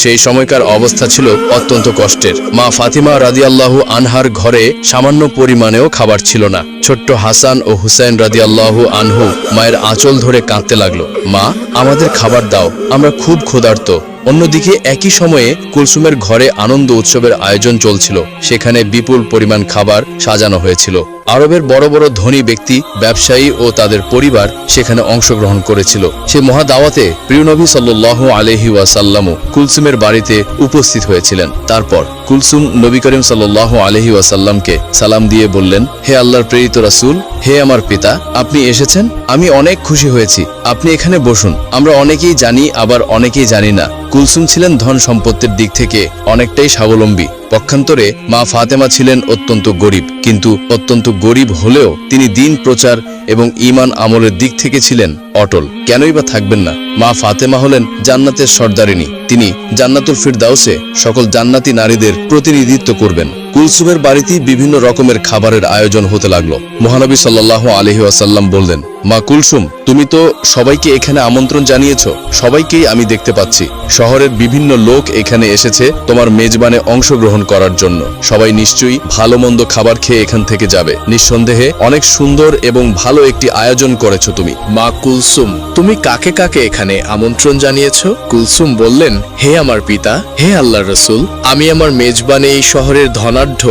সেই সময়কার অবস্থা ছিল অত্যন্ত কষ্টের। মা ফাতিমা রাদিয়াল্লাহু আনহার ঘরে সামান্য পরিমাণেও খাবার ছিল না। ছোট্ট হাসান ও হুসাইন রাদিয়াল্লাহু আনহু মায়ের আঁচল ধরে কাঁদতে লাগলো, মা আমাদের খাবার দাও, আমরা খুব ক্ষুধার্ত। অন্যদিকে একই সময়ে কুলসুমের ঘরে আনন্দ উৎসবের আয়োজন চলছিল। সেখানে বিপুল পরিমাণ খাবার সাজানো হয়েছিল। আরবের বড় বড় ধনী ব্যক্তি, ব্যবসায়ী ও তাদের পরিবার সেখানে অংশগ্রহণ করেছিল। সে মহা দাওয়াতে প্রিয় নবী সাল্লাল্লাহু আলাইহি ওয়াসাল্লামও কুলসুমের বাড়িতে উপস্থিত হয়েছিলেন। তারপর কুলসুম নবী করিম সাল্লাল্লাহু আলাইহি ওয়াসাল্লামকে সালাম দিয়ে বললেন, হে আল্লাহর প্রেরিত রাসূল, হে আমার পিতা, আপনি এসেছেন, আমি অনেক খুশি হয়েছি। আপনি এখানে বসুন। আমরা অনেকেই জানি, আবার অনেকেই জানি না, কুলসুম ছিলেন ধন সম্পত্তির দিক থেকে অনেকটাই স্বাবলম্বী। পক্ষান্তরে মা ফাতেমা ছিলেন অত্যন্ত গরিব। কিন্তু অত্যন্ত গরিব হলেও তিনি দিন প্রচার এবং ঈমান আমলের দিক থেকে ছিলেন অটল। কেনই বা থাকবেন না? মা ফাতেমা হলেন জান্নাতের সর্দারিনী। তিনি জান্নাতুল ফিরদাউসে সকল জান্নাতি নারীদের প্রতিনিধিত্ব করবেন। কুলসুমের বাড়িতে বিভিন্ন রকমের খাবারের আয়োজন হতে লাগলো। মহানবী সাল্লাল্লাহু আলাইহি ওয়াসাল্লাম বললেন, মা কুলসুম, তুমি তো সবাইকে এখানে আমন্ত্রণ জানিয়েছো। সবাইকেই আমি দেখতে পাচ্ছি। শহরের বিভিন্ন লোক এখানে এসেছে তোমার মেজবানে অংশগ্রহণ করার জন্য। সবাই নিশ্চয়ই ভালো মন্দ খাবার খেয়ে এখান থেকে যাবে। নিঃসন্দেহে অনেক সুন্দর এবং ভালো একটি আয়োজন করেছো তুমি। মা কুলসুম, তুমি কাকে কাকে এখানে আমন্ত্রণ জানিয়েছো? কুলসুম বললেন, হে আমার পিতা, হে আল্লাহর রাসূল, আমি আমার মেজবানে এই শহরের ধনাঢ্য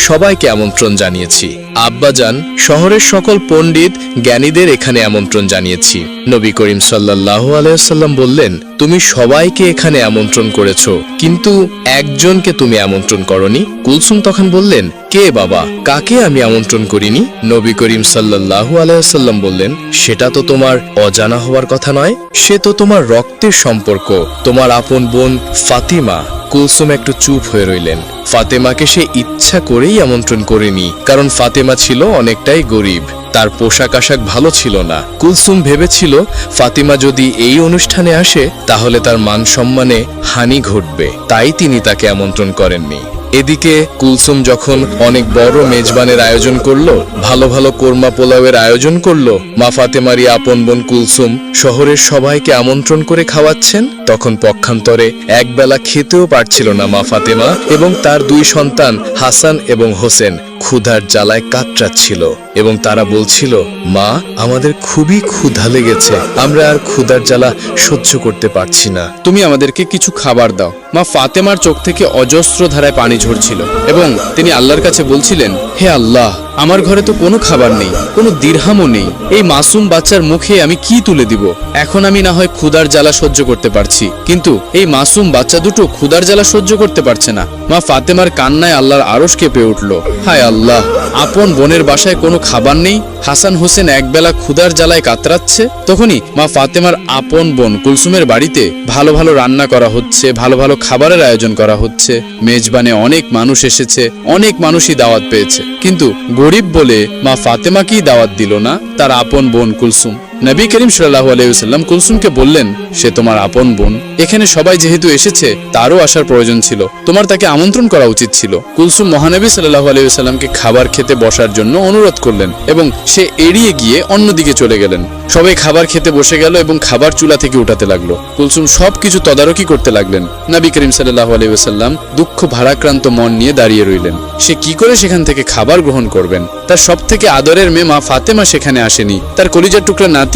সবাইকে আমন্ত্রণ জানিয়েছি। আব্বাজান, শহরের সকল পণ্ডিত জ্ঞানীদের এখানে আমন্ত্রণ জানিয়েছি। নবী করিম সাল্লাল্লাহু আলাইহি ওয়াসাল্লাম বললেন, তুমি সবাইকে এখানে আমন্ত্রণ করেছো, কিন্তু একজনকে তুমি আমন্ত্রণ করনি। কুলসুম তখন বললেন, কে বাবা, কাকে আমি আমন্ত্রণ করিনি? নবী করিম সাল্লাল্লাহু আলাইহি ওয়াসাল্লাম বললেন, সেটা তো তোমার অজানা হওয়ার কথা নয়, সে তো তোমার রক্তের সম্পর্ক, তোমার আপন বোন ফাতিমা। কুলসুম একটু চুপ হয়ে রইলেন। ফাতেমাকে সে ইচ্ছা করেই আমন্ত্রণ করেনি, কারণ ফাতেমা ছিল অনেকটাই গরিব, তার পোশাক আশাক ভালো ছিল না। কুলসুম ভেবেছিল ফাতিমা যদি এই অনুষ্ঠানে আসে তাহলে তার মান সম্মানে হানি ঘটবে, তাই তিনি তাকে আমন্ত্রণ করেননি। এদিকে কুলসুম যখন অনেক বড় মেজবানের আয়োজন করলো, ভালো ভালো কোরমা পোলাওয়ের আয়োজন করলো, মা ফাতেমারই আপন বোন কুলসুম শহরের সবাইকে আমন্ত্রণ করে খাওয়াচ্ছেন, তখন পক্ষান্তরে একবেলা খেতেও পারছিল না মা ফাতেমা এবং তার দুই সন্তান হাসান এবং হোসেন ক্ষুধার জ্বালায় কাতরাচ্ছিল এবং তারা বলছিল, মা, আমাদের খুবই ক্ষুধা লেগেছে, আমরা আর ক্ষুধার জ্বালা সহ্য করতে পারছি না, তুমি আমাদেরকে কিছু খাবার দাও। মা ফাতেমার চোখ থেকে অজস্র ধারায় পানি ঝরছিল এবং তিনি আল্লাহর কাছে বলছিলেন, হে আল্লাহ, আমার ঘরে তো কোনো খাবার নেই, কোনো দিরহামও নেই, এই মাসুম বাচ্চার মুখে আমি কি তুলে দিব? এখন আমি না হয় ক্ষুধার জ্বালা সহ্য করতে পারছি, কিন্তু এই মাসুম বাচ্চা দুটো ক্ষুধার জ্বালা সহ্য করতে পারছে না। মা ফাতেমার কান্নায় আল্লাহর আরশ কেঁপে উঠল। হায় আল্লাহ, আপন বোনের বাসায় কোনো খাবার নেই, হাসান হোসেন একবেলা ক্ষুধার জ্বালায় কাতরাচ্ছে। তখনই মা ফাতেমার আপন বোন কুলসুমের বাড়িতে ভালো ভালো রান্না করা হচ্ছে, ভালো ভালো খাবারের আয়োজন করা হচ্ছে। মেজবানে অনেক মানুষ এসেছে, অনেক মানুষই দাওয়াত পেয়েছে, কিন্তু গরিব বলে মা ফাতেমাকেই দাওয়াত দিল না তার আপন বোন কুলসুম। নবী করিম সাল্লাল্লাহু আলাইহি ওয়াসাল্লাম কুলসুমকে বললেন, সে তোমার আপন বোন, এখানে সবাই যেহেতু এসেছে তারও আসার প্রয়োজন ছিল, তোমার তাকে আমন্ত্রণ করা উচিত ছিল। কুলসুম মহানবী সাল্লাল্লাহু আলাইহি ওয়াসাল্লামকে খাবার খেতে বসার জন্য অনুরোধ করলেন এবং সে এড়িয়ে গিয়ে অন্যদিকে চলে গেলেন। সবাই খাবার খেতে বসে গেল এবং খাবার চুলা থেকে উঠাতে লাগলো। কুলসুম সবকিছু তদারকি করতে লাগলেন। নবী করিম সাল্লাল্লাহু আলাইহি ওয়াসাল্লাম দুঃখ ভারাক্রান্ত মন নিয়ে দাঁড়িয়ে রইলেন। সে কি করে সেখান থেকে খাবার গ্রহণ করবেন? তার সবথেকে আদরের মেয়ে মা ফাতেমা সেখানে আসেনি, তার কলিজার টুকরা নাতি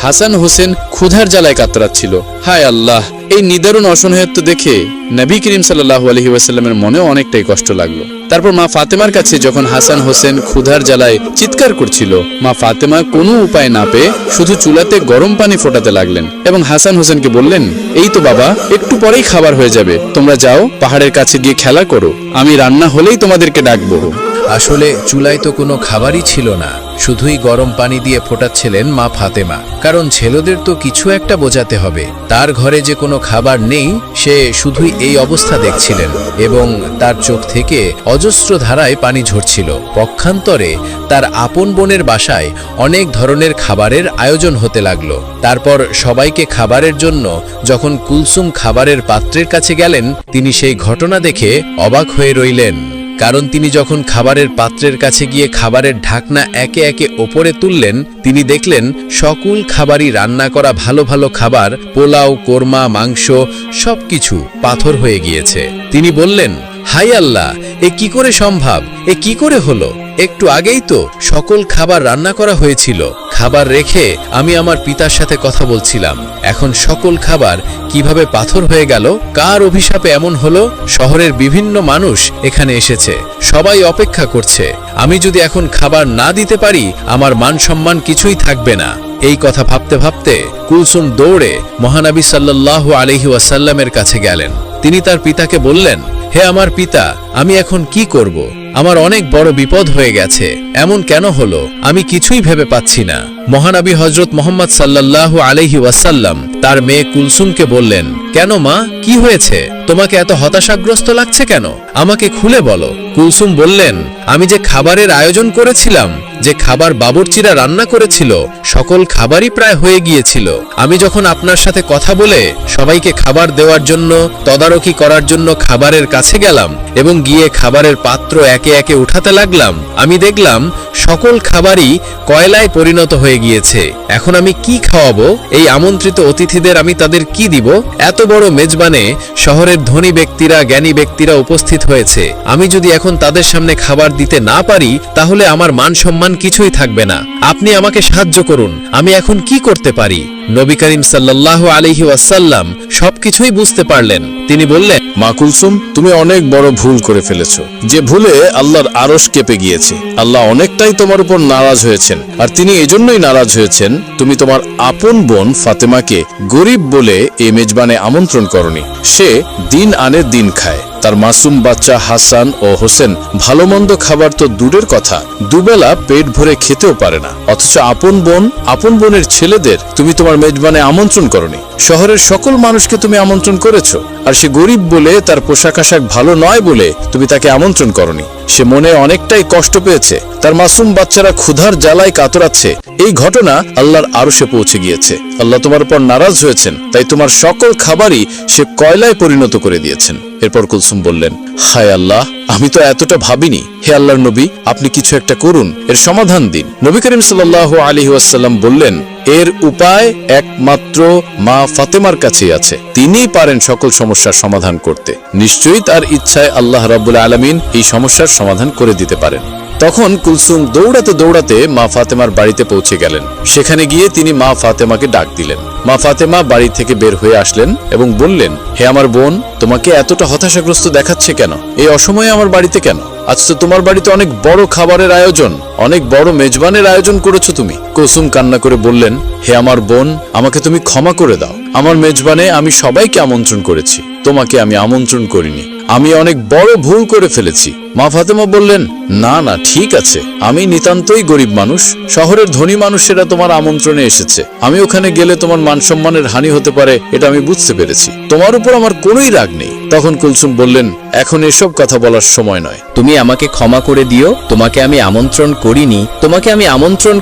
হাসান হোসেন ক্ষুধার জ্বালায় কাতরাচ্ছিল। হায় আল্লাহ, এই নিদারুণ অসহায়ত্ব দেখে নবী করিম সাল্লাল্লাহু আলাইহি ওয়াসাল্লামের মনেও অনেকটাই কষ্ট লাগলো। তারপর মা ফাতেমার কাছে যখন হাসান হোসেন ক্ষুধার জ্বালায় চিৎকার করছিল, মা ফাতেমা কোনো উপায় না পেয়ে শুধু চুলাতে গরম পানি ফোটাতে লাগলেন এবং হাসান হোসেনকে বললেন, এই তো বাবা, একটু পরেই খাবার হয়ে যাবে, তোমরা যাও পাহাড়ের কাছে গিয়ে খেলা করো, আমি রান্না হলেই তোমাদেরকে ডাকবো। আসলে চুলায় তো কোনো খাবারই ছিল না, শুধুই গরম পানি দিয়ে ফোটাচ্ছিলেন মা ফাতেমা, কারণ ছেলেদের তো কিছু একটা বোঝাতে হবে। তার ঘরে যে কোনো খাবার নেই, সে শুধুই এই অবস্থা দেখছিলেন এবং তার চোখ থেকে অজস্র ধারায় পানি ঝরছিল। পক্ষান্তরে তার আপন বোনের বাসায় অনেক ধরনের খাবারের আয়োজন হতে লাগলো। তারপর সবাইকে খাবারের জন্য যখন কুলসুম খাবারের পাত্রের কাছে গেলেন, তিনি সেই ঘটনা দেখে অবাক হয়ে রইলেন, কারণ তিনি যখন খাবারের পাত্রের কাছে গিয়ে খাবারের ঢাকনা একে একে ওপরে তুললেন, তিনি দেখলেন সকল খাবারই রান্না করা ভালো ভালো খাবার, পোলাও, কোরমা, মাংস সবকিছু পাথর হয়ে গিয়েছে। তিনি বললেন, হাই আল্লাহ, এ কি করে সম্ভব? এ কি করে হলো? একটু আগেই তো সকল খাবার রান্না করা হয়েছিল। খাবার রেখে আমি আমার পিতার সাথে কথা বলছিলাম, এখন সকল খাবার কিভাবে পাথর হয়ে গেল? কার অভিশাপে এমন হলো? শহরের বিভিন্ন মানুষ এখানে এসেছে, সবাই অপেক্ষা করছে। আমি যদি এখন খাবার না দিতে পারি, আমার মান সম্মান কিছুই থাকবে না। এই কথা ভাবতে ভাবতে কুলসুম দৌড়ে মহানবী সাল্লাল্লাহু আলাইহি ওয়াসাল্লামের কাছে গেলেন। তিনি তার পিতাকে বললেন, হে আমার পিতা, আমি এখন কি করব? আমার অনেক বড় বিপদ হয়ে গেছে। এমন কেন হলো? আমি কিছুই ভেবে পাচ্ছি না। মহানবী হযরত মুহাম্মদ সাল্লাল্লাহু আলাইহি ওয়াসাল্লাম তার মেয়ে কুলসুমকে বললেন, কেন মা, কি হয়েছে? তোমাকে এত হতাশাগ্রস্ত লাগছে কেন? আমাকে খুলে বলো। কুলসুম বললেন, আমি যে খাবারের আয়োজন করেছিলাম, যে খাবার বাবুর্চিরা রান্না করেছিল, সকল খাবারই প্রায় হয়ে গিয়েছিল। আমি যখন আপনার সাথে কথা বলে সবাইকে খাবার দেওয়ার জন্য, তদারকি করার জন্য খাবারের কাছে গেলাম এবং গিয়ে খাবারের পাত্র একে একে উঠাতে লাগলাম, আমি দেখলাম সকল খাবারই কয়লায় পরিণত হয়ে গিয়েছে। এখন আমি কি খাওয়াবো? এই আমন্ত্রিত অতিথিদের আমি তাদের কি দিব? এত বড় মেজবানে শহরের ধনী ব্যক্তিরা, জ্ঞানী ব্যক্তিরা উপস্থিত হয়েছে। আমি যদি এখন তাদের সামনে খাবার দিতে না পারি, তাহলে আমার মান সম্মান কিছুই থাকবে না। আপনি আমাকে সাহায্য করুন, আমি এখন কি করতে পারি? নবী করিম সাল্লাল্লাহু আলাইহি ওয়াসাল্লাম সবকিছুই বুঝতে পারলেন। তিনি বললেন, মা কুলসুম, তুমি অনেক বড় ভুল করে ফেলেছো, যে ভুলে আল্লাহর আরশ কেঁপে গিয়েছে। আল্লাহ অনেকটাই তোমার উপর নারাজ হয়েছেন, আর তিনি এজন্যই নারাজ হয়েছেন তুমি তোমার আপন বোন ফাতেমাকে গরিব বলে এই মেজবানে আমন্ত্রণ করনি। সে দিন আনে দিন খায়। তার মাসুম বাচ্চা হাসান ও হোসেন ভালো মন্দ খাবার তো দূরের কথা, দুবেলা পেট ভরে খেতেও পারে না। অথচ আপন বোনের ছেলেদের তুমি তোমার মেজবানে আমন্ত্রণ করনি। শহরের সকল মানুষকে তুমি আমন্ত্রণ করেছো, আর সে গরিব বলে, তার পোশাক আশাক ভালো নয় বলে তুমি তাকে আমন্ত্রণ করনি। সে মনে অনেকটাই কষ্ট পেয়েছে, তার মাসুম বাচ্চারা ক্ষুধার জ্বালায় কাতরাচ্ছে। এই ঘটনা আল্লাহর আরশে পৌঁছে গিয়েছে। আল্লাহ তোমার উপর নারাজ হয়েছেন, তাই তোমার সকল খাবারই সে কয়লায় পরিণত করে দিয়েছেন। এরপর কুলসুম বললেন, হায় আল্লাহ, আমি তো এতটা ভাবিনি। হে আল্লাহর নবী, আপনি কিছু একটা করুন, এর সমাধান দিন। নবী করিম সাল্লাল্লাহু আলাইহি ওয়াসাল্লাম বললেন, এর উপায় একমাত্র মা ফাতেমার কাছেই আছে। তিনিই পারেন সকল সমস্যার সমাধান করতে। নিশ্চয়ই তার ইচ্ছায় আল্লাহ রাব্বুল আলামিন এই সমস্যার সমাধান করে দিতে পারেন। তখন কুলসুম দৌড়াতে দৌড়াতে মা ফাতেমার বাড়িতে পৌঁছে গেলেন। সেখানে গিয়ে তিনি মা ফাতেমাকে ডাক দিলেন। মা ফাতেমা বাড়ি থেকে বের হয়ে আসলেন এবং বললেন, হে আমার বোন, তোমাকে এতটা হতাশাগ্রস্ত দেখাচ্ছে কেন? এই অসময়ে আমার বাড়িতে কেন? আজ তো তোমার বাড়িতে অনেক বড় খাবারের আয়োজন, অনেক বড় মেজবানের আয়োজন করেছো তুমি। কুলসুম কান্না করে বললেন, হে আমার বোন, আমাকে তুমি ক্ষমা করে দাও। আমার মেজবানে আমি সবাইকে আমন্ত্রণ করেছি, তোমাকে আমি আমন্ত্রণ করিনি। আমি অনেক বড় ভুল করে ফেলেছি। মা ফাতেমা বললেন, না না, ঠিক আছে, আমি নিতান্তই গরিব মানুষ। শহরের ধনী মানুষেরা তোমার আমন্ত্রণে এসেছে, আমি ওখানে গেলে তোমার মান সম্মানের হানি হতে পারে, এটা আমি বুঝতে পেরেছি। তোমার উপর আমার কোনোই রাগ নেই। তখন কুলসুম বললেন, এখন এসব কথা বলার সময় নয়। তুমি আমাকে ক্ষমা করে দিও, তোমাকে আমি আমন্ত্রণ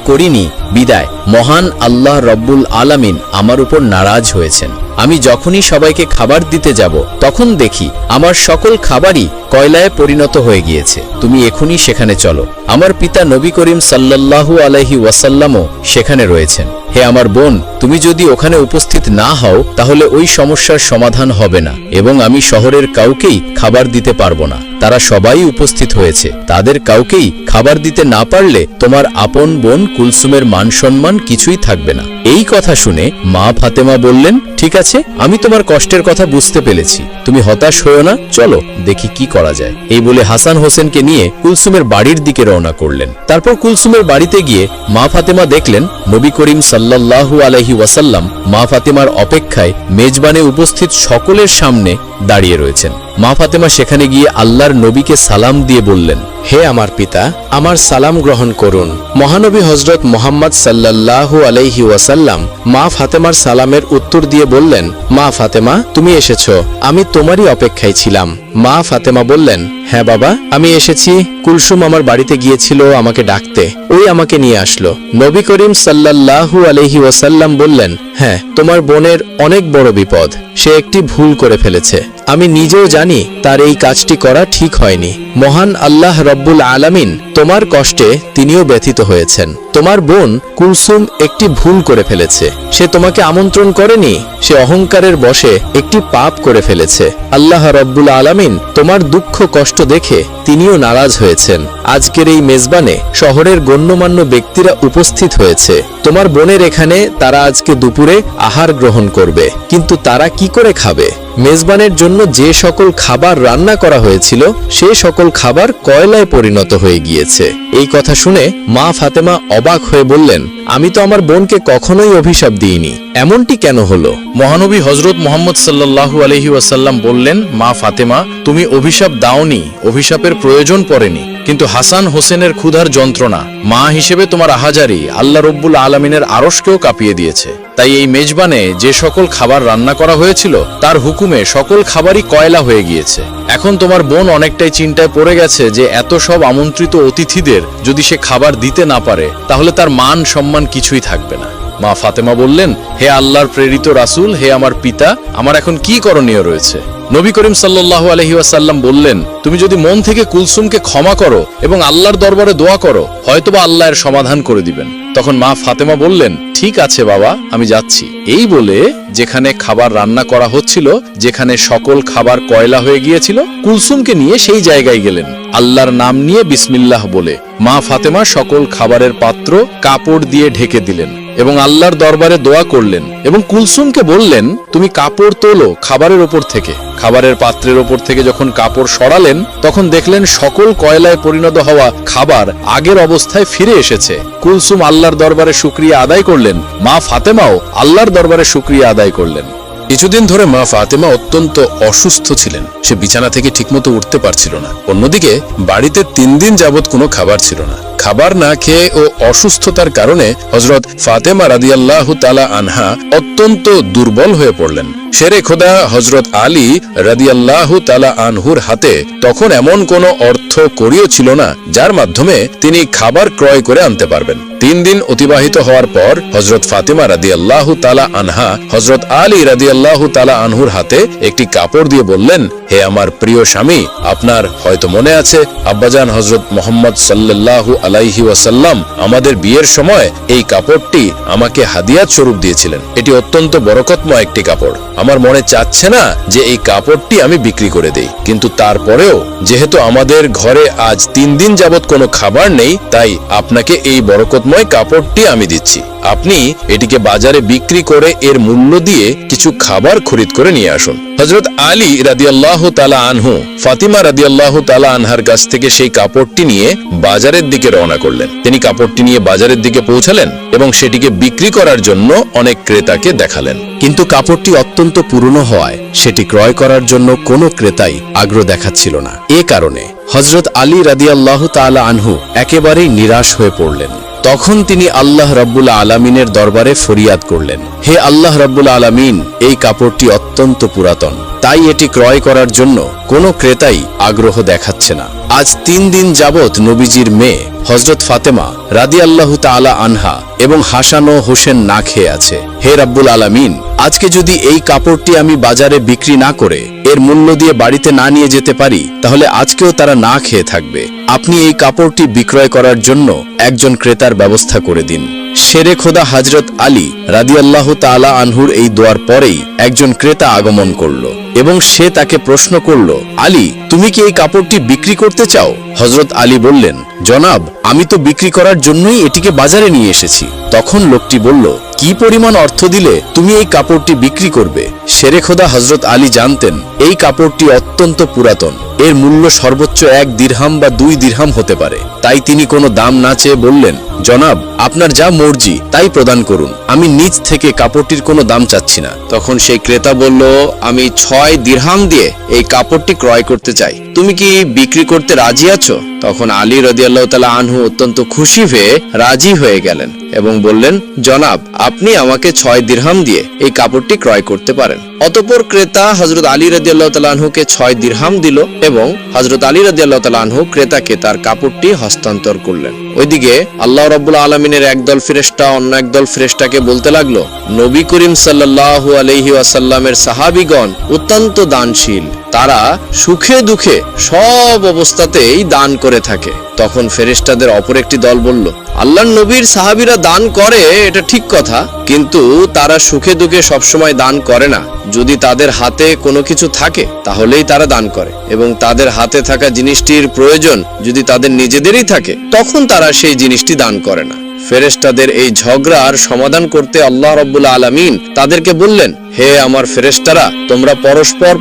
করিনি, বিদায়। মহান আল্লাহ রব্বুল আলামিন আমার উপর নারাজ হয়েছেন। আমি যখনই সবাইকে খাবার দিতে যাব, তখন দেখি আমার সকল খাবারই কয়লায় পরিণত হয়ে গিয়েছে। তুমি এখনই সেখানে চলো। আমার পিতা নবী করিম সাল্লাল্লাহু আলাইহি ওয়াসাল্লামও সেখানে রয়েছেন। হে আমার বোন, তুমি যদি ওখানে উপস্থিত না হও, তাহলে ওই সমস্যার সমাধান হবে না এবং আমি শহরের কাউকেই খাবার দিতে পারবো না। তারা সবাই উপস্থিত হয়েছে, তাদের কাউকেই খাবার দিতে না পারলে তোমার আপন বোন কুলসুমের মান সম্মান কিছুই থাকবে না। এই কথা শুনে মা ফাতেমা বললেন, ঠিক আছে, আমি তোমার কষ্টের কথা বুঝতে পেরেছি, তুমি হতাশ হয়ো না, চলো দেখি কি করা যায়। এই বলে হাসান হোসেনকে নিয়ে কুলসুমের বাড়ির দিকে রওনা করলেন। তারপর কুলসুমের বাড়িতে গিয়ে মা ফাতেমা দেখলেন নবী করিম সাল্লাল্লাহু আলাইহি ওয়াসাল্লাম মা ফাতেমার অপেক্ষায় মেজবানে উপস্থিত সকলের সামনে দাঁড়িয়ে রয়েছেন। মা ফাতেমা সেখানে গিয়ে আল্লাহর নবীকে সালাম দিয়ে বললেন, হে আমার পিতা, আমার সালাম গ্রহণ করুন। মহানবী হযরত মুহাম্মদ সাল্লাল্লাহু আলাইহি ওয়াসাল্লাম মা ফাতেমার সালামের উত্তর দিয়ে বললেন, মা ফাতেমা, তুমি এসেছো, আমি তোমারই অপেক্ষায় ছিলাম। মা ফাতেমা বললেন, হ্যাঁ বাবা, আমি এসেছি। কুলসুম আমার বাড়িতে গিয়েছিল আমাকে ডাকতে, ওই আমাকে নিয়ে আসলো। নবী করিম সাল্লাল্লাহু আলাইহি ওয়াসাল্লাম বললেন, হ্যাঁ, তোমার বোনের অনেক বড় বিপদ, সে একটি ভুল করে ফেলেছে। আমি নিজেও জানি তার এই কাজটি করা ঠিক হয়নি। মহান আল্লাহ রব্বুল আলামিন তোমার কষ্টে তিনিও ব্যথিত হয়েছেন। তোমার বোন কুলসুম একটি ভুল করে ফেলেছে। সে তোমাকে আমন্ত্রণ করেনি, সে অহংকারের বশে একটি পাপ করে ফেলেছে। আল্লাহ রব্বুল আলামিন তোমার দুঃখ কষ্ট দেখে তিনিও নারাজ হয়েছেন। আজকের এই মেজবানে শহরের গণ্যমান্য ব্যক্তিরা উপস্থিত হয়েছে। তোমার বোনের এখানে তারা আজকে দুপুরে আহার গ্রহণ করবে, কিন্তু তারা কি করে খাবে? মেজবানের জন্য যে সকল খাবার রান্না করা হয়েছিল সে সকল খাবার কয়লায় পরিণত হয়ে গিয়েছে। এই কথা শুনে মা ফাতেমা অবাক হয়ে বললেন, আমি তো আমার বোনকে কখনোই অভিশাপ দিইনি, এমনটি কেন হলো? মহানবী হজরত মুহাম্মদ সাল্লাল্লাহু আলাইহি ওয়াসাল্লাম বললেন, মা ফাতেমা, তুমি অভিশাপ দাওনি, অভিশাপের প্রয়োজন পড়েনি, কিন্তু হাসান হোসেনের ক্ষুধার যন্ত্রণা, মা হিসেবে তোমার আহাজারি আল্লাহ রব্বুল আলামিনের আরশকেও কাঁপিয়ে দিয়েছে। তাই এই মেজবানে যে সকল খাবার রান্না করা হয়েছিল তার হুকুমে সকল খাবারই কয়লা হয়ে গিয়েছে। এখন তোমার বোন অনেকটাই চিন্তায় পড়ে গেছে যে এত সব আমন্ত্রিত অতিথিদের যদি সে খাবার দিতে না পারে তাহলে তার মান সম্মান কিছুই থাকবে না। মা ফাতেমা বললেন, হে আল্লাহর প্রেরিত রাসূল, হে আমার পিতা, আমার এখন কি করণীয় রয়েছে? নবী করিম সাল্লাল্লাহু আলাইহি ওয়াসাল্লাম বললেন, তুমি যদি মন থেকে কুলসুমকে ক্ষমা করো এবং আল্লাহর দরবারে দোয়া করো, হয়তোবা আল্লাহ এর সমাধান করে দিবেন। তখন মা ফাতেমা বললেন, ঠিক আছে বাবা, আমি যাচ্ছি। এই বলে যেখানে খাবার রান্না করা হচ্ছিল, যেখানে সকল খাবার কয়লা হয়ে গিয়েছিল, কুলসুমকে নিয়ে সেই জায়গায় গেলেন। আল্লাহর নাম নিয়ে বিসমিল্লাহ বলে মা ফাতেমা সকল খাবারের পাত্র কাপড় দিয়ে ঢেকে দিলেন এবং আল্লাহর দরবারে দোয়া করলেন এবং কুলসুমকে বললেন, তুমি কাপড় তোলো খাবারের ওপর থেকে। খাবারের পাত্রের ওপর থেকে যখন কাপড় সরালেন তখন দেখলেন সকল কয়লায় পরিণত হওয়া খাবার আগের অবস্থায় ফিরে এসেছে। কুলসুম আল্লাহর দরবারে শুকরিয়া আদায় করলেন, মা ফাতেমাও আল্লাহর দরবারে শুকরিয়া আদায় করলেন। কিছুদিন ধরে মা ফাতেমা অত্যন্ত অসুস্থ ছিলেন, সে বিছানা থেকে ঠিকমতো উঠতে পারছিল না। অন্যদিকে বাড়িতে 3 দিন যাবৎ কোনো খাবার ছিল না। খাবার না খেয়ে ও অসুস্থতার কারণে হযরত ফাতেমা রাদিয়াল্লাহু তাআলা আনহা অত্যন্ত দুর্বল হয়ে পড়লেন। শেরে খোদা হযরত আলী রাদিয়াল্লাহু তাআলা আনহুর হাতে তখন এমন কোনো অর্থ কড়িও ছিল না যার মাধ্যমে তিনি খাবার ক্রয় করে আনতে পারবেন। 3 দিন অতিবাহিত হওয়ার পর হযরত ফাতেমা রাদিয়াল্লাহু তাআলা আনহা হযরত আলী রাদিয়াল্লাহু তাআলা আনহুর হাতে একটি কাপড় দিয়ে বললেন, হে আমার প্রিয় স্বামী, আপনার হয়তো মনে আছে আব্বাজান হযরত মুহাম্মদ সাল্লাল্লাহু আলাইহি ওয়াসাল্লাম আমাদের বিয়ের সময় এই কাপড়টি আমাকে হাদিয়াত স্বরূপ দিয়েছিলেন। এটি অত্যন্ত বরকতময় একটি কাপড়। আমার মনে চাচ্ছে না যে এই কাপড়টি আমি বিক্রি করে দেই, কিন্তু তারপরেও যেহেতু আমাদের ঘরে আজ 3 দিন যাবৎ কোনো খাবার নেই, তাই আপনাকে এই বরকতময় কাপড়টি আমি দিচ্ছি। আপনি এটিকে বাজারে বিক্রি করে এর মূল্য দিয়ে কিছু খাবার খরিদ করে নিয়ে আসুন। হযরত আলী রাদিয়াল্লাহু তাআলা আনহু ফাতিমা রাদিয়াল্লাহু তাআলা আনহার কাছ থেকে সেই কাপড়টি নিয়ে বাজারের দিকে রওনা করলেন। তিনি কাপড়টি নিয়ে বাজারের দিকে পৌঁছালেন এবং সেটিকে বিক্রি করার জন্য অনেক ক্রেতাকে দেখালেন। কিন্তু কাপড়টি অত্যন্ত পুরনো হওয়ায় সেটি ক্রয় করার জন্য কোনো ক্রেতাই আগ্রহ দেখাচ্ছিল না। এ কারণে হযরত আলী রাদিয়াল্লাহু তাআলা আনহু একেবারেই নিরাশ হয়ে পড়লেন। তখন তিনি আল্লাহ রাব্বুল আলামিনের দরবারে ফরিয়াদ করলেন, হে আল্লাহ রাব্বুল আলামিন, এই কাপড়টি অত্যন্ত পুরাতন, তাই এটি ক্রয় করার জন্য কোনো ক্রেতাই আগ্রহ দেখাচ্ছে না। আজ 3 দিন যাবৎ নবীজির মেয়ে হযরত ফাতেমা রাদিয়াল্লাহু তাআলা আনহা এবং হাসান ও হোসেন না খেয়ে আছে। হে রাব্বুল আলামিন, আজকে যদি এই কাপড়টি আমি বাজারে বিক্রি না করে এর মূল্য দিয়ে বাড়িতে না নিয়ে যেতে পারি, তাহলে আজকেও তারা না খেয়ে থাকবে। আপনি এই কাপড়টি বিক্রয় করার জন্য একজন ক্রেতার ব্যবস্থা করে দিন। শেরে খোদা হযরত আলী রাদিয়াল্লাহু তাআলা আনহুর এই দোয়ার পরেই একজন ক্রেতা আগমন করল এবং সে তাকে প্রশ্ন করল, আলী, তুমি কি এই কাপড়টি বিক্রি করতে চাও? হযরত আলী বললেন, জনাব, আমি তো বিক্রি করার জন্যই এটিকে বাজারে নিয়ে এসেছি। তখন লোকটি বলল, কি পরিমাণ অর্থ দিলে তুমি এই কাপড়টি বিক্রি করবে? শেরে খোদা হযরত আলী জানতেন এই কাপড়টি অত্যন্ত পুরাতন, এর মূল্য সর্বোচ্চ 1 দিরহাম বা 2 দিরহাম হতে পারে। তাই তিনি কোনো দাম না চেয়ে বললেন, জনাব, আপনার যা মর্জি তাই প্রদান করুন, আমি নিজ থেকে কাপড়টির কোনো দাম চাচ্ছি না। তখন সেই ক্রেতা বলল, আমি 6 দিরহাম দিয়ে এই কাপড়টি ক্রয় করতে চাই, তুমি কি বিক্রি করতে রাজি আছো? তখন আলী রাদিয়াল্লাহু তাআলা আনহু অত্যন্ত খুশি হয়ে রাজি হয়ে গেলেন এবং বললেন, জনাব, আপনি আমাকে 6 দিরহাম দিয়ে এই কাপড়টি ক্রয় করতে পারেন। অতঃপর ক্রেতা হযরত আলী রাদিয়াল্লাহু তাআলা আনহুকে 6 দিরহাম দিল এবং হযরত আলী রাদিয়াল্লাহু তাআলা আনহু ক্রেতাকে তার কাপড়টি হস্তান্তর করলেন। ওইদিকে আল্লাহ রাব্বুল আলামিনের একদল ফেরেশতা অন্য একদল ফেরেশতাকে বলতে লাগলো, নবী করিম সাল্লাল্লাহু আলাইহি ওয়াসাল্লামের সাহাবীগণ অত্যন্ত দানশীল, তারা সুখে দুঃখে সব অবস্থাতেই দান করে থাকে। তখন ফেরেশতাদের অপর একটি দল বলল, আল্লাহর নবীর সাহাবীরা দান করে এটা ঠিক কথা, কিন্তু তারা সুখে দুঃখে সবসময় দান করে না। যদি তাদের হাতে কোনো কিছু থাকে তাহলেই তারা দান করে, এবং তাদের হাতে থাকা জিনিসটির প্রয়োজন যদি তাদের নিজেদেরই থাকে তখন তারা সেই জিনিসটি দান করে না। ফেরেশতাদের এই ঝগড়ার সমাধান করতে আল্লাহ রাব্বুল আলামিন তাদেরকে বললেন, হে আমার ফেরেশতারা, তোমরা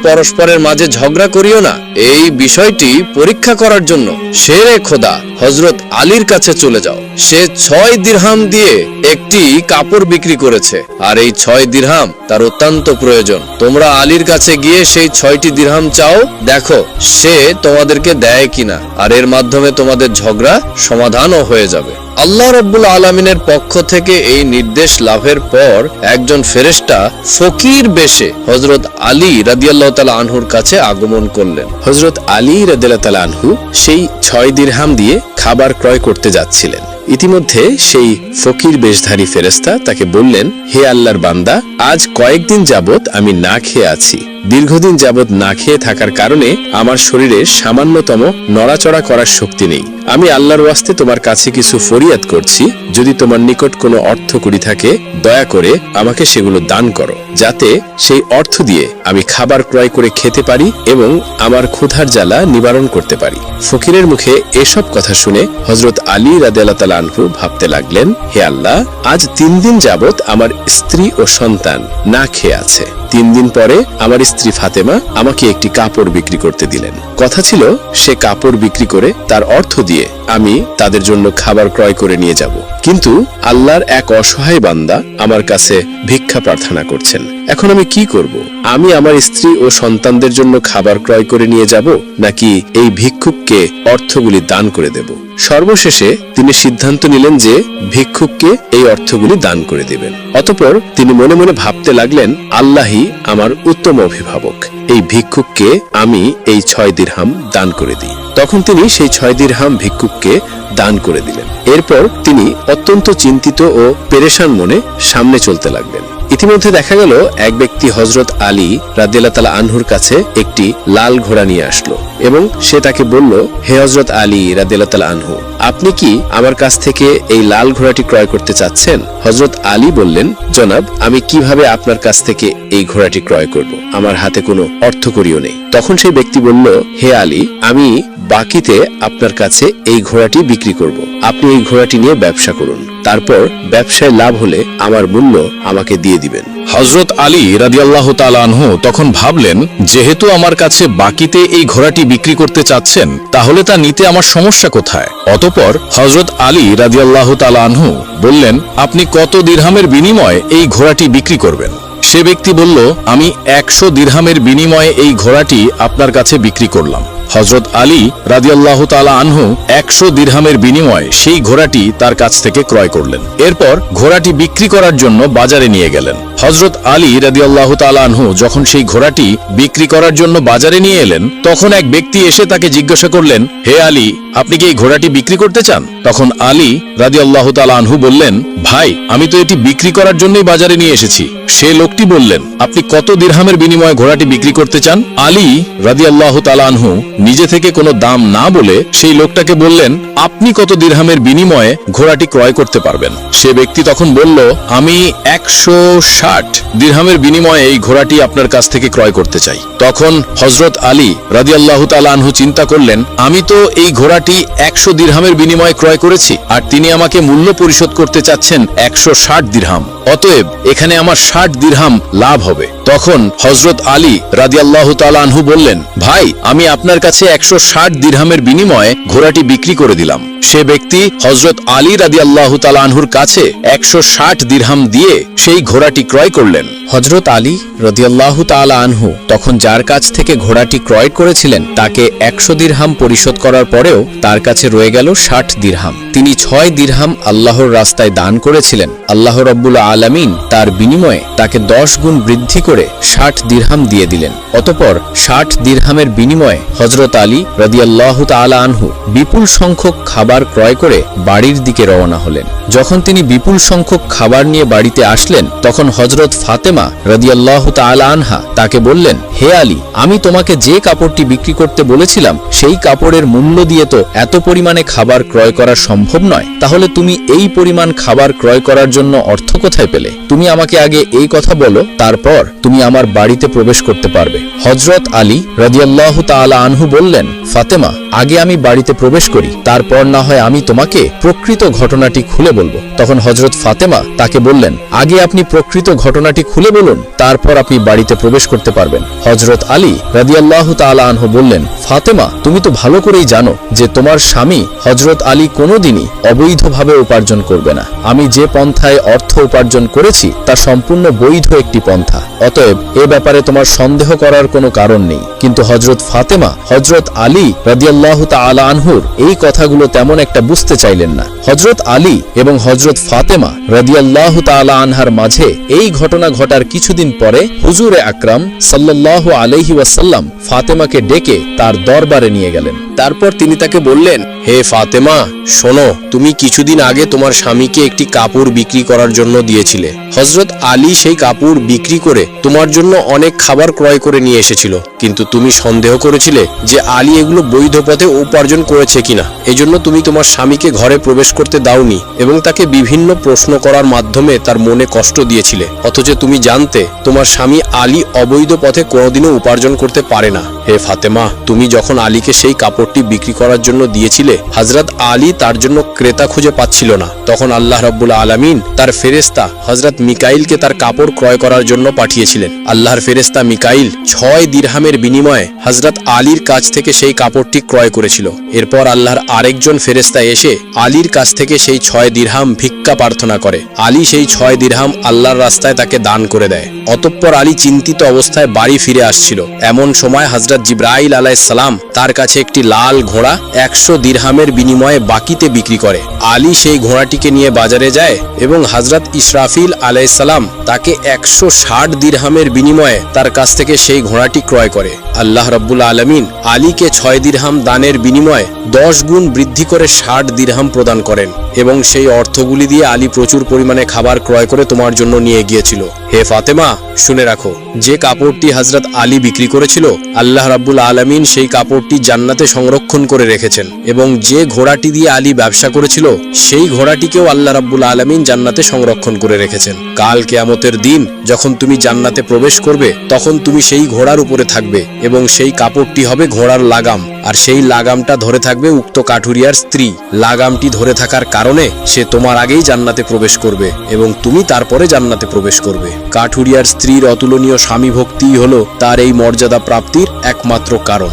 পরস্পরের মাঝে ঝগড়া করিও না। এই বিষয়টি পরীক্ষা করার জন্য শেরে খোদা হযরত আলীর কাছে চলে যাও। সে 6 দিরহাম দিয়ে একটি কাপড় বিক্রি করেছে, আর এই 6 দিরহাম তার অত্যন্ত প্রয়োজন। তোমরা আলীর কাছে গিয়ে সেই 6টি দিরহাম চাও, দেখো সে তোমাদেরকে দেয় কিনা, আর এর মাধ্যমে তোমাদের ঝগড়া সমাধানও হয়ে যাবে। আল্লাহ রাব্বুল আলামিনের পক্ষ থেকে এই নির্দেশ লাভের পর একজন ফেরেশতা ফকির বেশে হযরত আলী রাদিয়াল্লাহু তাআলা আনহুর কাছে আগমন করলেন। হযরত আলী রাদিয়াল্লাহু তাআলা আনহু সেই 6 দিরহাম দিয়ে খাবার ক্রয় করতে যাচ্ছিলেন। ইতিমধ্যে সেই ফকির বেশধারী ফেরেশতা তাকে বললেন, হে আল্লাহর বান্দা, আজ কয়েকদিন যাবত আমি না খেয়ে আছি। দীর্ঘদিন যাবত না খেয়ে থাকার কারণে আমার শরীরে সামান্যতম নড়াচড়া করার শক্তি নেই। আমি আল্লাহর ওয়াস্তে তোমার কাছে কিছু ফরিয়াদ করছি, যদি তোমার নিকট কোনো অর্থ কড়ি থাকে দয়া করে আমাকে সেগুলো দান করো, যাতে সেই অর্থ দিয়ে আমি খাবার ক্রয় করে খেতে পারি এবং আমার ক্ষুধার জ্বালা নিবারণ করতে পারি। ফকিরের মুখে এসব কথা শুনে হযরত আলী রাদিয়াল্লাহু তাআলা আনহু ভাবতে লাগলেন, হে আল্লাহ, আজ 3 দিন যাবত আমার স্ত্রী ও সন্তান না খেয়ে আছে। 3 দিন পরে আমার স্ত্রী ফাতেমা আমাকে একটি কাপড় বিক্রি করতে দিলেন। কথা ছিল সে কাপড় বিক্রি করে তার অর্থ দিয়ে আমি তাদের জন্য খাবার ক্রয় করে নিয়ে যাব, কিন্তু আল্লাহর এক অসহায় বান্দা আমার কাছে ভিক্ষা প্রার্থনা করছেন। এখন আমি কি করব? আমি আমার স্ত্রী ও সন্তানদের জন্য খাবার ক্রয় করে নিয়ে যাব, নাকি এই ভিক্ষুককে অর্থগুলি দান করে দেব? সর্বশেষে তিনি সিদ্ধান্ত নিলেন যে ভিক্ষুককে এই অর্থগুলি দান করে দেবেন। অতঃপর তিনি মনে মনে ভাবতে লাগলেন, আল্লাহই আমার উত্তম অভিভাবক, এই ভিক্ষুককে আমি এই 6 দিরহাম দান করে দিই। তখন তিনি সেই 6 দিরহাম ভিক্ষুককে দান করে দিলেন। এরপর তিনি অত্যন্ত চিন্তিত ও পেরেশান মনে সামনে চলতে লাগলেন। ইতিমধ্যে দেখা গেল এক ব্যক্তি হযরত আলী রাদিয়াল্লাহু তাআলা আনহুর কাছে একটি লাল ঘোড়া নিয়ে আসলো এবং সে তাকে বলল, হে হযরত আলী রাদিয়াল্লাহু তাআলা আনহু, আপনি কি আমার কাছ থেকে এই লাল ঘোড়াটি ক্রয় করতে চাচ্ছেন? হযরত আলী বললেন, জনাব, আমি কিভাবে আপনার কাছ থেকে এই ঘোড়াটি ক্রয় করব? আমার হাতে কোনো অর্থকড়িও নেই। তখন সেই ব্যক্তি বলল, হে আলী, আমি বাকিতে আপনার কাছে এই ঘোড়াটি বিক্রি করব। আপনি এই ঘোড়াটি নিয়ে ব্যবসা করুন, তারপর ব্যবসায় লাভ হলে আমার মূল্য আমাকে দিয়ে দিবেন। হযরত আলী রাদিয়াল্লাহু তাআলা আনহু তখন ভাবলেন, যেহেতু আমার কাছে বাকিতে এই ঘোড়াটি বিক্রি করতে চাচ্ছেন, তাহলে তা নিতে আমার সমস্যা কোথায়? অতঃপর হযরত আলী রাদিয়াল্লাহু তাআলা আনহু বললেন, আপনি কত দিরহামের বিনিময়ে এই ঘোড়াটি বিক্রি করবেন? সে ব্যক্তি বলল, আমি 100 দিরহামের বিনিময়ে এই ঘোড়াটি আপনার কাছে বিক্রি করলাম। হযরত আলী রাদিয়াল্লাহু তাআলা আনহু 100 দিরহামের বিনিময়ে সেই ঘোড়াটি তার কাছ থেকে ক্রয় করলেন। এরপর ঘোড়াটি বিক্রি করার জন্য বাজারে নিয়ে গেলেন। হযরত আলী রাদিয়াল্লাহু তাআলা আনহু যখন সেই ঘোড়াটি বিক্রি করার জন্য বাজারে নিয়ে এলেন, তখন এক ব্যক্তি এসে তাকে জিজ্ঞাসা করলেন, হে আলী, আপনি কি এই ঘোড়াটি বিক্রি করতে চান? তখন আলী রাদিয়াল্লাহু তাআলা আনহু বললেন, ভাই, আমি তো এটি বিক্রি করার জন্যই বাজারে নিয়ে এসেছি। সে লোকটি বললেন, আপনি কত দিরহামের বিনিময়ে ঘোড়াটি বিক্রি করতে চান? আলী রাদিয়াল্লাহু তাআলা আনহু নিজে থেকে কোনো দাম না বলে সেই লোকটাকে বললেন, আপনি কত দিরহামের বিনিময়ে ঘোড়াটি ক্রয় করতে পারবেন? সে ব্যক্তি তখন বলল, আমি 160 দিরহামের বিনিময়ে এই ঘোড়াটি আপনার কাছ থেকে ক্রয় করতে চাই। তখন হযরত আলী রাদিয়াল্লাহু তাআলা আনহু চিন্তা করলেন, আমি তো এই ঘোড়াটি 100 দিরহামের বিনিময়ে ক্রয় করেছি, আর তিনি আমাকে মূল্য পরিশোধ করতে চাচ্ছেন 160 দিরহাম। অতএব এখানে আমার 60 দিরহাম লাভ হবে। তখন হযরত আলী রাদিয়াল্লাহু তাআলা আনহু বললেন, ভাই, আমি আপনার কাছে কাছে 160 দিরহামের বিনিময়ে ঘোড়াটি বিক্রি করে দিলাম। সে ব্যক্তি হযরত আলী রাদিয়াল্লাহু তাআলা আনহুর কাছে 160 দিরহাম দিয়ে সেই ঘোড়াটি ক্রয় করলেন। হযরত আলী রাদিয়াল্লাহু তাআলা আনহু তখন যার কাছ থেকে ঘোড়াটি ক্রয় করেছিলেন তাকে 100 দিরহাম পরিশোধ করার পরেও তার কাছে রয়ে গেল 60 দিরহাম। তিনি 6 দিরহাম আল্লাহর রাস্তায় দান করেছিলেন। আল্লাহ রাব্বুল আলামিন তার বিনিময়ে তাকে 10 গুণ বৃদ্ধি করে 60 দিরহাম দিয়ে দিলেন। অতঃপর 60 দিরহামের বিনিময়ে হযরত আলী রাদিয়াল্লাহু তাআলা আনহু বিপুল সংখ্যক খাবার ক্রয় করে বাড়ির দিকে রওনা হলেন। যখন তিনি বিপুল সংখ্যক খাবার নিয়ে বাড়িতে আসলেন তখন হযরত ফাতেমা রাদিয়াল্লাহু তাআলা আনহা তাকে বললেন, হে আলী, আমি তোমাকে যে কাপড়টি বিক্রি করতে বলেছিলাম সেই কাপড়ের মূল্য দিয়ে তো এত পরিমাণে খাবার ক্রয় করা সম্ভব নয়, তাহলে তুমি এই পরিমাণ খাবার ক্রয় করার জন্য অর্থ কোথায় পেলে? তুমি আমাকে আগে এই কথা বলো, তারপর তুমি আমার বাড়িতে প্রবেশ করতে পারবে। হযরত আলী রাদিয়াল্লাহু তাআলা আনহু বললেন, ফাতেমা, আগে আমি বাড়িতে প্রবেশ করি, তারপর না হয় আমি তোমাকে প্রকৃত ঘটনাটি খুলে বলবো। তখন হযরত ফাতেমা তাকে বললেন, আগে আপনি প্রকৃত ঘটনাটি খুলে বলুন, তারপর আপনি বাড়িতে প্রবেশ করতে পারবেন। হযরত আলী রাদিয়াল্লাহু তাআলা আনহু বললেন, ফাতেমা, তুমি তো ভালো করেই জানো যে তোমার স্বামী হযরত আলী কোনোদিনই অবৈধভাবে উপার্জন করবে না। আমি যে পন্থায় অর্থ উপার্জন করেছি তা সম্পূর্ণ বৈধ একটি পন্থা, অতএব এ ব্যাপারে তোমার সন্দেহ করার কোনো কারণ নেই। কিন্তু হযরত ফাতেমা হযরত আলী রাদিয়াল্লাহু তাআলা আনহুর এই কথাগুলো তেমন একটা বুঝতে চাইলেন না। হযরত আলী এবং হযরত ফাতেমা রাদিয়াল্লাহু তাআলা আনহার মাঝে এই ঘটনা ঘটার কিছুদিন পরে হুজুরে আকরাম সাল্লাল্লাহু আলাইহি ওয়াসাল্লাম ফাতেমাকে ডেকে তার দরবারে নিয়ে গেলেন। তারপর তিনি তাকে বললেন, হে ফাতেমা, শোনো, তুমি কিছুদিন আগে তোমার স্বামীকে একটি কাপড় বিক্রি করার জন্য দিয়েছিলে। হযরত আলী সেই কাপড় বিক্রি করে তোমার জন্য অনেক খাবার ক্রয় করে নিয়ে এসেছিল, কিন্তু তুমি সন্দেহ করেছিলে যে আলী এগুলো বৈধ পথে উপার্জন করেছে কিনা। এজন্য তুমি তোমার স্বামীকে ঘরে প্রবেশ করতে দাওনি এবং তাকে বিভিন্ন প্রশ্ন করার মাধ্যমে তার মনে কষ্ট দিয়েছিলে, অথচ তুমি জানতে তোমার স্বামী আলী অবৈধ পথে কোনোদিনও উপার্জন করতে পারে না। হে ফাতেমা, তুমি যখন আলীকে সেই কাপড়টি বিক্রি করার জন্য দিয়েছিলে, হযরত আলী তার জন্য ক্রেতা খুঁজে পাচ্ছিল না। তখন আল্লাহ রাব্বুল আলামিন তার ফেরেশতা হযরত মিকাইলকে তার কাপড় ক্রয় করার জন্য পাঠিয়েছিলেন। আল্লাহর ফেরেশতা মিকাইল 6 দিরহামের বিনিময়ে হযরত আলীর কাছ থেকে সেই কাপড়টি ক্রয় করেছিল। এরপর আল্লাহর আরেকজন ফেরেশতা এসে আলীর কাছ থেকে সেই 6 দিরহাম ভিক্ষা প্রার্থনা করে। আলী সেই 6 দিরহাম আল্লাহর রাস্তায় তাকে দান করে দেয়। অতঃপর আলী চিন্তিত অবস্থায় বাড়ি ফিরে আসছিল। এমন সময় হযরত জিবরাইল আলাইহিস সালাম তার কাছে একটি লাল ঘোড়া 100 দিরহামের বিনিময়ে বাকিতে বিক্রি করে। আলী সেই ঘোড়াটিকে নিয়ে বাজারে যায় এবং হযরত ইসরাফিল আলাইহিস সালাম তাকে 160 দিরহামের বিনিময়ে তার কাছ থেকে সেই ঘোড়াটি ক্রয় করে। আল্লাহ রাব্বুল আলামিন আলীকে 6 দিরহাম দানের বিনিময়ে 10 গুণ বৃদ্ধি করে 60 দিরহাম প্রদান করেন এবং সেই অর্থগুলি দিয়ে আলী প্রচুর পরিমাণে খাবার ক্রয় করে তোমার জন্য নিয়ে গিয়েছিল। হে ফাতেমা, শুনে রাখো, যে কাপড়টি হযরত আলী বিক্রি করেছিল, আল্লাহ রাব্বুল আলামিন সেই কাপড়টি জান্নাতে সংরক্ষণ করে রেখেছেন এবং যে ঘোড়াটি দিয়ে আলী ব্যবসা করেছিল সেই ঘোড়াটিকেও আল্লাহ রাব্বুল আলামিন জান্নাতে সংরক্ষণ করে রেখেছেন। কাল কিয়ামতের দিন যখন তুমি জান্নাতে প্রবেশ করবে তখন তুমি সেই ঘোড়ার উপরে থাকবে এবং সেই কাপড়টি হবে ঘোড়ার লাগাম, আর সেই লাগামটা ধরে থাকবে উক্ত কাঠুরিয়ার স্ত্রী। লাগামটি ধরে থাকার কারণে সে তোমার আগেই জান্নাতে প্রবেশ করবে এবং তুমি তারপরে জান্নাতে প্রবেশ করবে। কাঠুরিয়ার স্ত্রীর অতুলনীয় স্বামী ভক্তিই হলো তার এই মর্যাদা প্রাপ্তির একমাত্র কারণ।